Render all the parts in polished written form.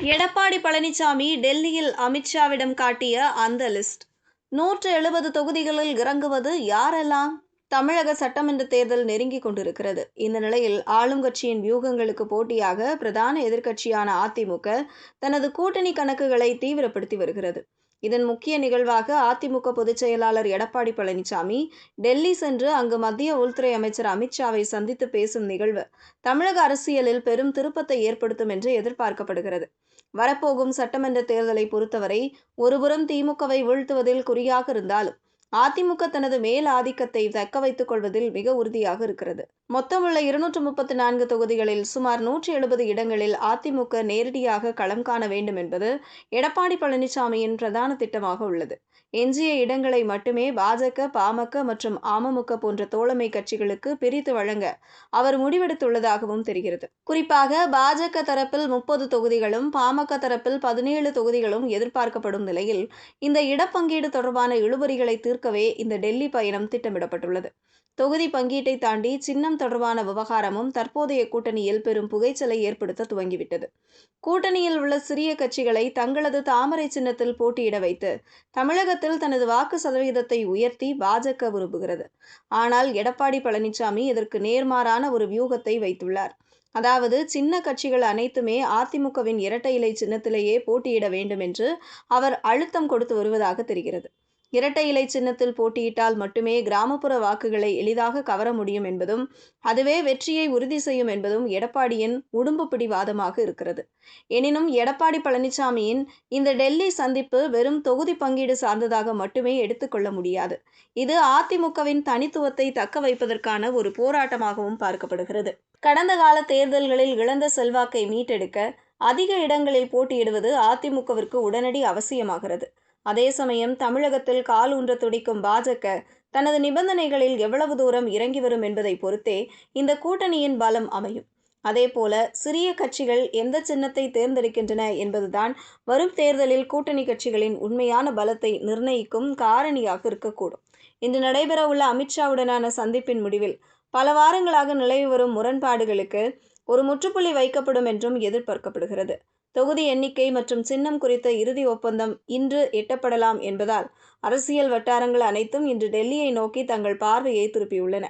எடப்பாடி பழனிசாமி டெல்லியில் அமித்ஷாவிடம் காட்டிய அந்த லிஸ்ட் 170 தொகுதிகளில் இறங்குவது யாரெல்லாம்? தமிழக சட்டமன்ற தேர்தல் நெருங்கிக் கொண்டிருக்கிறது. இந்த நிலையில் ஆளும் கட்சியின் வியூகங்களுக்கு போட்டியாக பிரதான எதிர்க்கட்சியான அதிமுக தனது கூட்டணி கணக்குகளை தீவிரப்படுத்தி வருகிறது. இதன் முக்கிய நிகழ்வாக அதிமுக பொதுச் செயலாளர் எடப்பாடி பழனிசாமி டெல்லி சென்று அங்கு மத்திய உள்துறை அமைச்சர் அமித்ஷாவை சந்தித்து பேசும் நிகழ்வு தமிழக அரசியலில் பெரும் திருப்பத்தை ஏற்படுத்தும் என்று எதிர்பார்க்கப்படுகிறது. வரப்போகும் சட்டமன்ற தேர்தலை பொறுத்தவரை ஒருபுறம் திமுகவை வீழ்த்துவதில் குறியாக இருந்தாலும் அதிமுக தனது மேல் ஆதிக்கத்தை தக்க வைத்துக் கொள்வதில் மிக உறுதியாக இருக்கிறது. மொத்தமுள்ள 234 தொகுதிகளில் சுமார் 170 இடங்களில் அதிமுக நேரடியாக களம் காண வேண்டும் என்பது எடப்பாடி பழனிசாமியின் பிரதான திட்டமாக உள்ளது. எஞ்சிய இடங்களை மட்டுமே பாஜக, பாமக மற்றும் அமமுக போன்ற தோழமை கட்சிகளுக்கு பிரித்து வழங்க அவர் முடிவெடுத்துள்ளதாகவும் தெரிகிறது. குறிப்பாக பாஜக தரப்பில் 30 தொகுதிகளும், பாமக தரப்பில் 17 தொகுதிகளும் எதிர்பார்க்கப்படும் நிலையில் இந்த இடப்பங்கீடு தொடர்பான இழுபறிகளை தீர்க்கவே இந்த டெல்லி பயணம் திட்டமிடப்பட்டுள்ளது. தொகுதி பங்கீட்டை தாண்டி சின்னம் தொடர்பான விவகாரமும் தற்போதைய கூட்டணியில் பெரும் புகைச்சலை ஏற்படுத்த துவங்கிவிட்டது. கூட்டணியில் உள்ள சிறிய கட்சிகளை தங்களது தாமரை சின்னத்தில் போட்டியிட வைத்து தமிழகத்தில் தனது வாக்கு சதவீதத்தை உயர்த்தி பாஜக விரும்புகிறது. ஆனால் எடப்பாடி பழனிசாமி இதற்கு நேர்மாறான ஒரு வியூகத்தை வைத்துள்ளார். அதாவது சின்ன கட்சிகள் அனைத்துமே அதிமுகவின் இரட்டை இலை சின்னத்திலேயே போட்டியிட வேண்டும் என்று அவர் அழுத்தம் கொடுத்து வருவதாக தெரிகிறது. இரட்டை இலை சின்னத்தில் போட்டியிட்டால் மட்டுமே கிராமப்புற வாக்குகளை எளிதாக கவர முடியும் என்பதும், அதுவே வெற்றியை உறுதி செய்யும் என்பதும் எடப்பாடியின் உடும்பு பிடிவாதமாக இருக்கிறது. எனினும் எடப்பாடி பழனிசாமியின் இந்த டெல்லி சந்திப்பு வெறும் தொகுதி பங்கீடு சார்ந்ததாக மட்டுமே எடுத்துக்கொள்ள முடியாது. இது அதிமுகவின் தனித்துவத்தை தக்க வைப்பதற்கான ஒரு போராட்டமாகவும் பார்க்கப்படுகிறது. கடந்த கால தேர்தல்களில் இழந்த செல்வாக்கை மீட்டெடுக்க அதிக இடங்களில் போட்டியிடுவது அதிமுகவிற்கு உடனடி அவசியமாகிறது. அதே சமயம் தமிழகத்தில் கால் ஊன்ற துடிக்கும் பாஜக தனது நிபந்தனைகளில் எவ்வளவு தூரம் இறங்கி வரும் என்பதை பொறுத்தே இந்த கூட்டணியின் பலம் அமையும். அதேபோல சிறிய கட்சிகள் எந்த சின்னத்தை தேர்ந்தெடுக்கின்றன என்பதுதான் வரும் தேர்தலில் கூட்டணி கட்சிகளின் உண்மையான பலத்தை நிர்ணயிக்கும் காரணியாக இருக்கக்கூடும். இன்று நடைபெறவுள்ள அமித்ஷாவுடனான சந்திப்பின் முடிவில் பல வாரங்களாக நிலவி வரும் முரண்பாடுகளுக்கு ஒரு முற்றுப்புள்ளி வைக்கப்படும் என்றும் எதிர்பார்க்கப்படுகிறது. தொகுதி எண்ணிக்கை மற்றும் சின்னம் குறித்த இறுதி ஒப்பந்தம் இன்று எட்டப்படலாம் என்பதால் அரசியல் வட்டாரங்கள் அனைத்தும் இன்று டெல்லியை நோக்கி தங்கள் பார்வையை திருப்பியுள்ளன.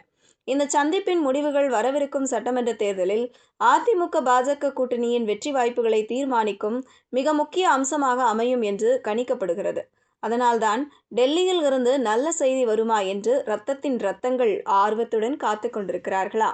இந்த சந்திப்பின் முடிவுகள் வரவிருக்கும் சட்டமன்ற தேர்தலில் அதிமுக பாஜக கூட்டணியின் வெற்றி வாய்ப்புகளை தீர்மானிக்கும் மிக முக்கிய அம்சமாக அமையும் என்று கணிக்கப்படுகிறது. அதனால்தான் டெல்லியில் இருந்து நல்ல செய்தி வருமா என்று ரத்தத்தின் ரத்தங்கள் ஆர்வத்துடன் காத்து கொண்டிருக்கிறார்களா?